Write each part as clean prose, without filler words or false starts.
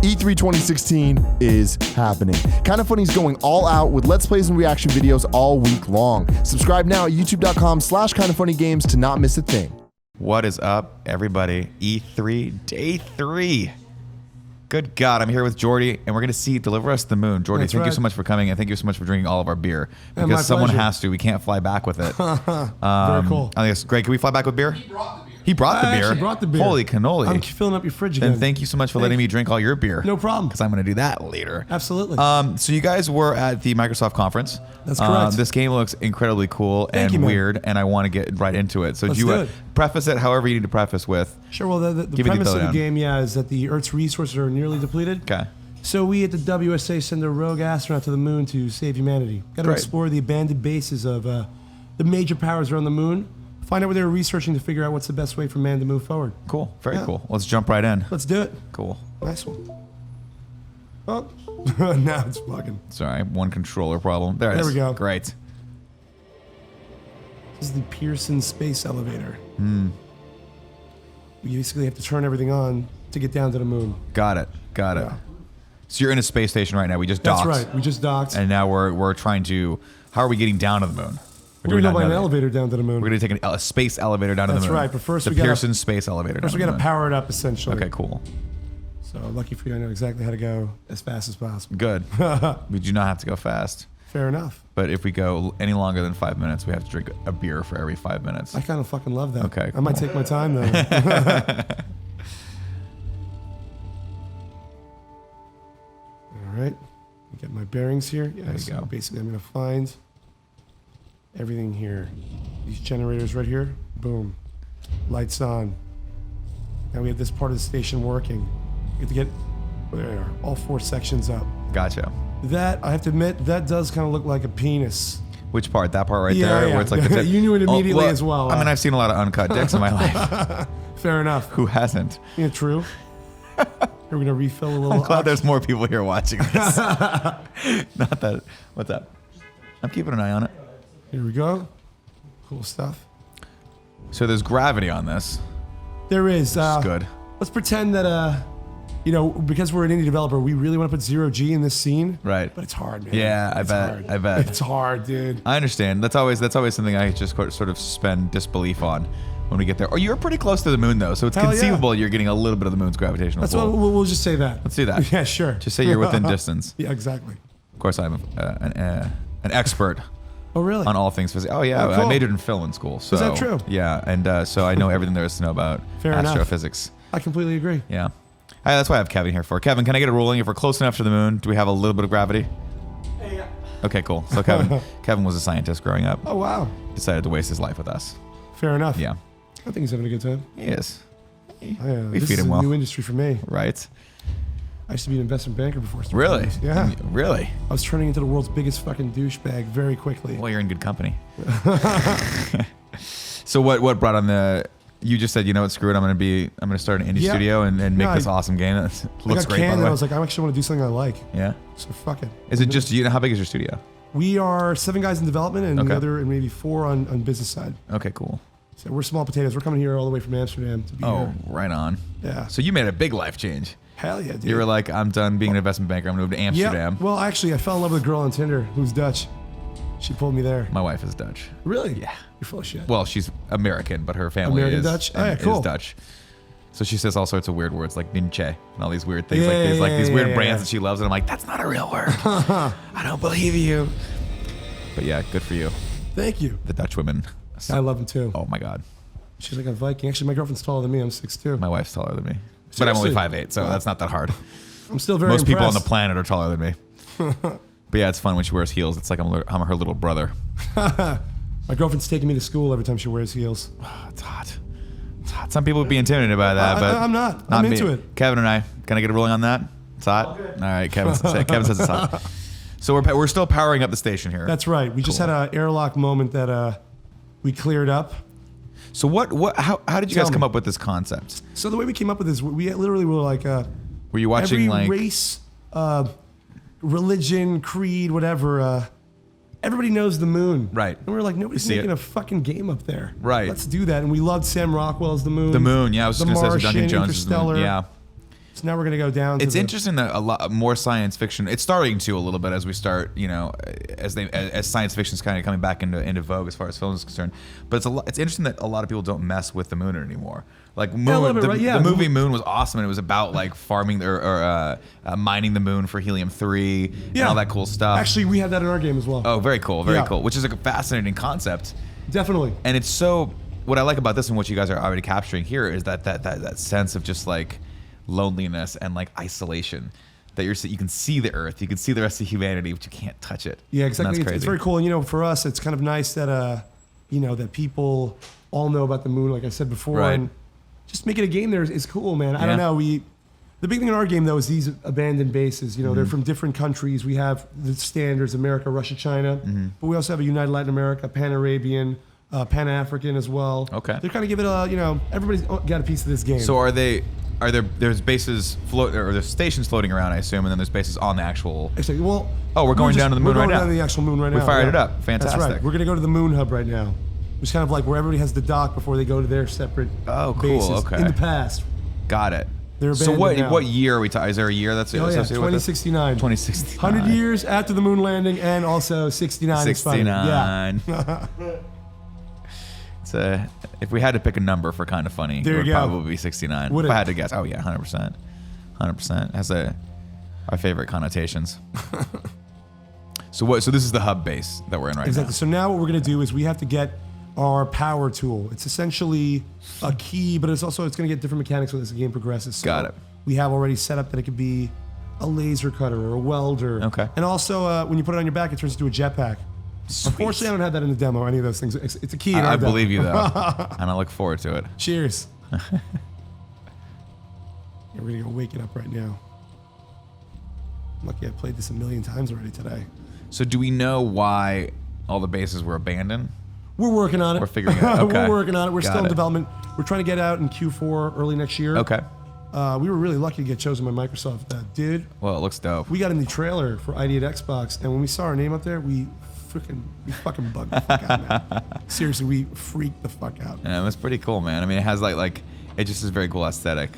E3 2016 is happening. Kinda Funny's going all out with Let's Plays and reaction videos all week long. Subscribe now at youtube.com/kindafunnygames to not miss a thing. What is up, everybody? E3 Day 3. Good God, I'm here with Jordy, and we're going to see Deliver Us to the Moon. Jordy, thank you so much for coming, and thank you so much for drinking all of our beer. Because someone has to. We can't fly back with it. Very cool. I think it's great. Can we fly back with beer? He brought the beer. I actually brought the beer. Holy cannoli. I'm filling up your fridge again. And thank you so much for letting me drink all your beer. No problem. Because I'm going to do that later. Absolutely. So you guys were at the Microsoft conference. That's correct. This game looks incredibly cool and weird, and I want to get right into it. So Let's do you do it. Preface it however you need to preface with. Sure. Well, the premise of the game, is that the Earth's resources are nearly depleted. Okay. So we at the WSA send a rogue astronaut to the moon to save humanity. Got to explore the abandoned bases of the major powers around the moon. Find out what they're researching to figure out what's the best way for man to move forward. Cool. Very cool. Let's jump right in. Let's do it. Cool. Nice one. Oh, now it's bugging. Sorry, one controller problem. There it is. There we go. Great. This is the Pearson space elevator. We basically have to turn everything on to get down to the moon. Got it. Got it. So you're in a space station right now. We just docked. That's right. We just docked. And now we're trying to. How are we getting down to the moon? We're going to go by an elevator down to the moon. We're going to take a space elevator down to the moon. That's right. But first the Pearson space elevator. First we got to power it up essentially. Okay. Cool. So lucky for you, I know exactly how to go as fast as possible. Good. We do not have to go fast. Fair enough. But if we go any longer than 5 minutes, we have to drink a beer for every 5 minutes. I kind of fucking love that. Okay. I might take my time though. All right. Get my bearings here. Yeah, There you go. Basically, I'm going to find everything here. These generators right here. Boom. Lights on. Now we have this part of the station working. We have to get there they are, all 4 sections up. Gotcha. That, I have to admit, that does kind of look like a penis. Which part? That part right there? Yeah. Where it's like the You knew it immediately as well. I mean, I've seen a lot of uncut dicks in my life. Fair enough. Who hasn't? Yeah, true. We're going to refill a little. I'm glad there's more people here watching this. Not that. What's up? I'm keeping an eye on it. Here we go. Cool stuff. So there's gravity on this. There is. It's good. Let's pretend that, because we're an indie developer, we really want to put 0G in this scene. Right. But it's hard, man. Yeah, I bet. It's hard, dude. I understand. That's always something I just sort of suspend disbelief on when we get there. Oh, you're pretty close to the moon though, so it's conceivable you're getting a little bit of the moon's gravitational That's pull. what we'll just say that. Let's do that. Yeah, sure. Just say you're within distance. Yeah, exactly. Of course, I'm an expert. Oh, really? On all things physics. Oh, yeah. Oh, cool. I majored in film in school. So, is that true? Yeah. And so I know everything there is to know about astrophysics. I completely agree. Yeah. That's why I have Kevin here for. Kevin, can I get a ruling? If we're close enough to the moon, do we have a little bit of gravity? Yeah. Okay, cool. So Kevin was a scientist growing up. Oh, wow. Decided to waste his life with us. Fair enough. Yeah. I think he's having a good time. He is. We feed this is him a well. new industry for me. Right. I used to be an investment banker before. Really? Yeah. Really? I was turning into the world's biggest fucking douchebag very quickly. Well, you're in good company. So what brought on the? You just said, you know what, screw it. I'm gonna start an indie studio and make this awesome game. That looks great. By the way. I was like, I actually want to do something I like. Yeah. So fuck it. Is it just you? How big is your studio? We are 7 guys in development and the other and maybe 4 on business side. Okay, cool. So we're small potatoes. We're coming here all the way from Amsterdam to be here. Right on. Yeah. So you made a big life change. Hell yeah, dude. You were like, I'm done being an investment banker. I'm gonna move to Amsterdam. Yeah. Well, actually, I fell in love with a girl on Tinder who's Dutch. She pulled me there. My wife is Dutch. Really? Yeah. You're full of shit. Well, she's American, but her family American is Dutch? Oh, yeah, cool. is Dutch. So she says all sorts of weird words like ninche and all these weird things, Yeah, like these weird brands yeah. that she loves, and I'm like, that's not a real word. I don't believe you. But yeah, good for you. Thank you. The Dutch women. I love them too. Oh my God. She's like a Viking. Actually, my girlfriend's taller than me. I'm 6'2". My wife's taller than me. But I'm only 5'8", so that's not that hard. I'm still very Most people on the impressed. planet are taller than me. But yeah, it's fun when she wears heels. It's like I'm her little brother. My girlfriend's taking me to school every time she wears heels. It's hot. It's hot. Some people would be intimidated by that, but I'm not. I'm into me. it. Kevin and I, can I get a ruling on that? It's hot? All right, Kevin says it's hot. So we're still powering up the station here. That's right. We just had an airlock moment that we cleared up. So how did you guys come up with this concept? So the way we came up with this, we literally were like, were you watching every like race, religion, creed, whatever, everybody knows the moon. Right. And we were like, nobody's making a fucking game up there. Right. Let's do that. And we loved Sam Rockwell's The Moon. The Moon, yeah. I was just going to say so Duncan Jones is The Moon. Interstellar. Yeah. So now we're gonna go down. It's interesting that a lot more science fiction. It's starting to a little bit as we start, as science fiction is kind of coming back into vogue as far as film is concerned. But it's interesting that a lot of people don't mess with the moon anymore. Like Moon, the movie Moon was awesome, and it was about like farming or mining the moon for helium-3 and all that cool stuff. Actually, we had that in our game as well. Oh, very cool, very cool. Which is a fascinating concept. Definitely. And it's so. What I like about this and what you guys are already capturing here is that sense of just like loneliness and like isolation, that you can see the Earth, you can see the rest of humanity, but you can't touch it. Yeah, exactly. It's very cool. And for us, it's kind of nice that that people all know about the moon, like I said before, right. And just making a game there is cool, man. I don't know. The big thing in our game though is these abandoned bases. They're from different countries. We have the standards: America, Russia, China, but we also have a United Latin America, Pan-Arabian, Pan-African as well. Okay. They kind of give it everybody's got a piece of this game. So there's bases there's stations floating around, I assume, and then there's bases on the actual. Exactly. Well. We're going down to the moon right now. We're going down to the actual moon right now. We fired it up. Fantastic. That's right. We're gonna go to the moon hub right now. It's kind of like where everybody has the dock before they go to their separate bases. Okay. In the past. Got it. They're so now. what year are we talking? Is there a year that's associated with this? 2069. 2069. 100 years after the moon landing, and also 69. 69. Yeah. If we had to pick a number for kind of funny, it would probably be 69. If I had to guess, 100%. 100%. Has our favorite connotations. So this is the hub base that we're in right now. Exactly. So now what we're going to do is we have to get our power tool. It's essentially a key, but it's going to get different mechanics as the game progresses. So got it. We have already set up that it could be a laser cutter or a welder. Okay. And also, when you put it on your back, it turns into a jetpack. Sweet. Unfortunately, I don't have that in the demo, any of those things. It's a key in our I demo. believe you, though. And I look forward to it. Cheers. We're going to go wake it up right now. I'm lucky I played this a million times already today. So do we know why all the bases were abandoned? We're working on it. We're figuring it out. Okay. We're working on it. We're still in development. We're trying to get out in Q4 early next year. Okay. We were really lucky to get chosen by Microsoft. Dude. Well, it looks dope. We got in the trailer for ID at Xbox, and when we saw our name up there, we fucking bugged the fuck out, man. Seriously, we freaked the fuck out. Yeah, it's pretty cool, man. I mean, it has like it just is very cool aesthetic.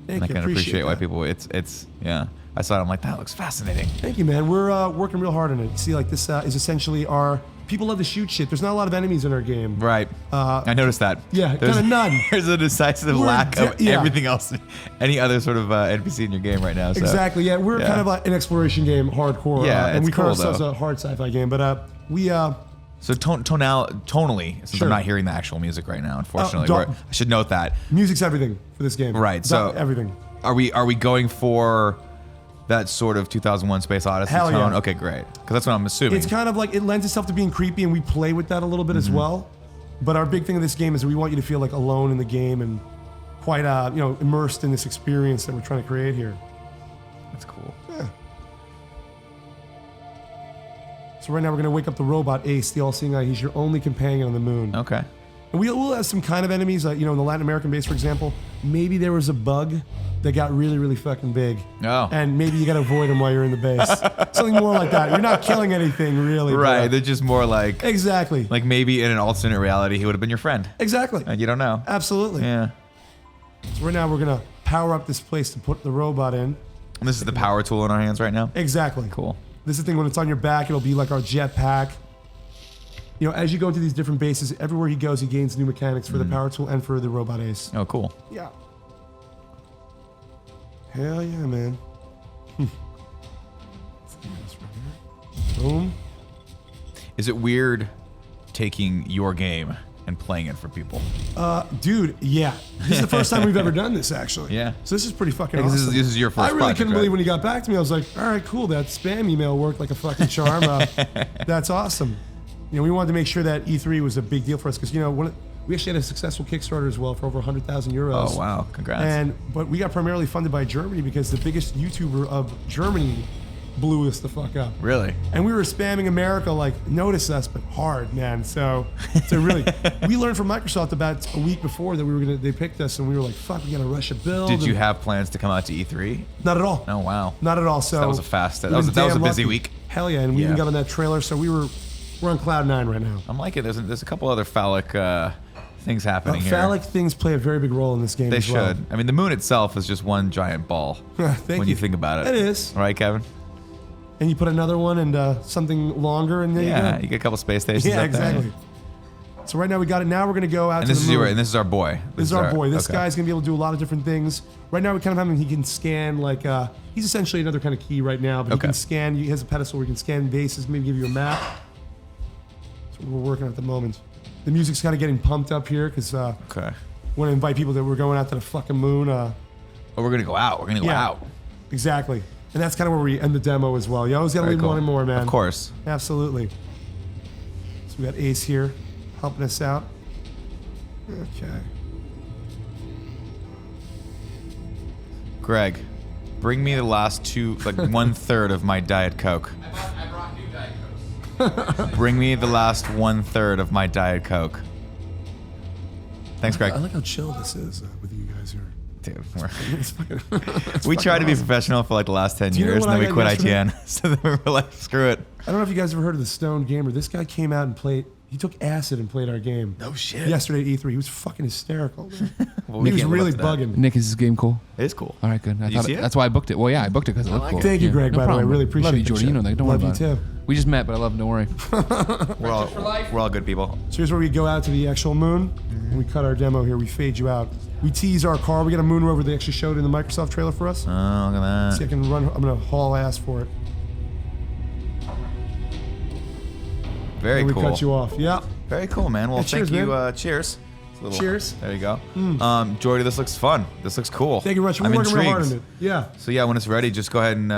Thank I you. can appreciate why that. people. It's yeah. I saw it. I'm like, that looks fascinating. Thank you, man. We're working real hard on it. You see, like this is essentially our. People love to shoot shit. There's not a lot of enemies in our game. Right. I noticed that. Yeah, kind of none. There's a decisive lack of everything else, any other sort of NPC in your game right now. So. Exactly. Yeah, we're kind of like an exploration game, hardcore. Yeah, and we call cool, ourselves a hard sci-fi game. But we. So tonally, since I'm not hearing the actual music right now, unfortunately, I should note that music's everything for this game. Right. So everything. Are we going for that sort of 2001 Space Odyssey tone? Yeah. Okay, great. Because that's what I'm assuming. It's kind of like, it lends itself to being creepy, and we play with that a little bit as well. But our big thing of this game is that we want you to feel like alone in the game and quite immersed in this experience that we're trying to create here. That's cool. Yeah. So right now we're going to wake up the robot Ace, the all-seeing eye. He's your only companion on the moon. Okay. And we'll have some kind of enemies, in the Latin American base, for example. Maybe there was a bug that got really, really fucking big. Oh. And maybe you got to avoid them while you're in the base. Something more like that. You're not killing anything, really. Right. They're just more like... Exactly. Like maybe in an alternate reality, he would have been your friend. Exactly. And you don't know. Absolutely. Yeah. So right now we're going to power up this place to put the robot in. And this is the power tool in our hands right now? Exactly. Cool. This is the thing, when it's on your back, it'll be like our jetpack. As you go to these different bases, everywhere he goes, he gains new mechanics for the power tool and for the robot Ace. Oh, cool. Yeah. Hell yeah, man. Boom. Is it weird taking your game and playing it for people? Dude, yeah. This is the first time we've ever done this, actually. Yeah. So this is pretty fucking This awesome. is your first I really project, couldn't right? believe when he got back to me. I was like, all right, cool. That spam email worked like a fucking charm. That's awesome. We wanted to make sure that E3 was a big deal for us because, we actually had a successful Kickstarter as well for over 100,000 euros. Oh, wow. Congrats. But we got primarily funded by Germany because the biggest YouTuber of Germany blew us the fuck up. Really? And we were spamming America like, notice us, but hard, man. So really, we learned from Microsoft about a week before that they picked us, and we were like, fuck, we gotta rush a build. Did you have plans to come out to E3? Not at all. Oh, wow. Not at all. So that was a fast. That we've was been a damn busy lucky. week. Hell yeah, and we even got on that trailer, so we're on cloud 9 right now. I'm liking it. There's a couple other phallic things happening here. Phallic things play a very big role in this game They as well. should. I mean, the moon itself is just one giant ball. Thank you think about it. It is. Right, Kevin? And you put another one and something longer, and there Yeah, you you get a couple space stations go. Yeah, up there. exactly. So right now we got it. Now we're going to go out And to this the is moon. and this is our boy. This is our boy. This okay. guy's going to be able to do a lot of different things. Right now we kind of have him, he can scan like, he's essentially another kind of key right now, but he Okay. can scan, he has a pedestal where he can scan bases, maybe give you a map. That's what we're working on at the moment. The music's kind of getting pumped up here because Okay. want to invite people that we're going out to the fucking moon. Oh, we're gonna go out. We're gonna go out. Exactly. And that's kind of where we end the demo as well. You always got to Very leave cool. wanting more, man. Of course. Absolutely. So we got Ace here helping us out. Okay. Greg, bring me the last two, like 1/3 of my Diet Coke. I brought new Diet Cokes. Bring me the last 1/3 of my Diet Coke. Thanks, Greg. I like how chill this is with you guys here. Dude, It's fucking, we tried to be professional for like the last 10 you know years, what and then I we quit got yesterday? IGN. So then we were like, screw it. I don't know if you guys ever heard of the Stone Gamer. This guy came out and played. He took acid and played our game. No shit. Yesterday at E3, he was fucking hysterical. Man. Well, He was can't live really up to that. bugging. Nick, is this game cool? It is cool. All right, good. Did you see it? That's why I booked it. Well, yeah, I booked it because it looked cool. Thank you, Yeah, Greg, no by the way. problem. Really appreciate Love you, that Jordy. shit. You know that. Don't Love worry you about it. too. We just met, but I love him. Don't worry. We're all good people. So here's where we go out to the actual moon. And we cut our demo here. We fade you out. We tease our car. We got a moon rover they actually showed in the Microsoft trailer for us. Oh, look at See, I that. can run. I'm gonna haul ass for it. Very And we cool. cut you off. Yeah. Very cool, man. Well, Yeah, cheers, thank you. man. Cheers. It's a little- Cheers. There you go. Jordy, this looks fun. This looks cool. Thank you very much. We're I'm working real hard on intrigued. it. Yeah. So yeah, when it's ready, just go ahead and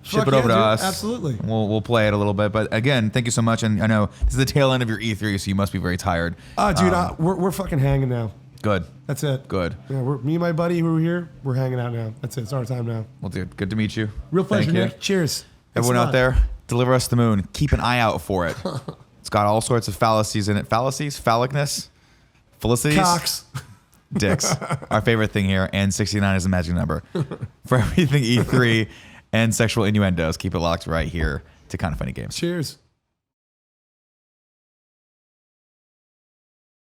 ship Fuck it over yeah, to dude. us. Absolutely. We'll play it a little bit. But again, thank you so much. And I know this is the tail end of your E3, so you must be very tired. Dude, we're fucking hanging now. Good. That's it. Good. Yeah, me and my buddy who were here, we're hanging out now. That's it. It's our time now. Well, dude, good to meet you. Real pleasure, Thank you. Nick. Cheers. Everyone Thanks a out lot. there, deliver us the moon. Keep an eye out for it. It's got all sorts of fallacies in it. Fallacies? Phallicness? Felicities? Cocks. Dicks. Our favorite thing here. And 69 is the magic number. For everything E3 and sexual innuendos, keep it locked right here to Kind of Funny Games. Cheers.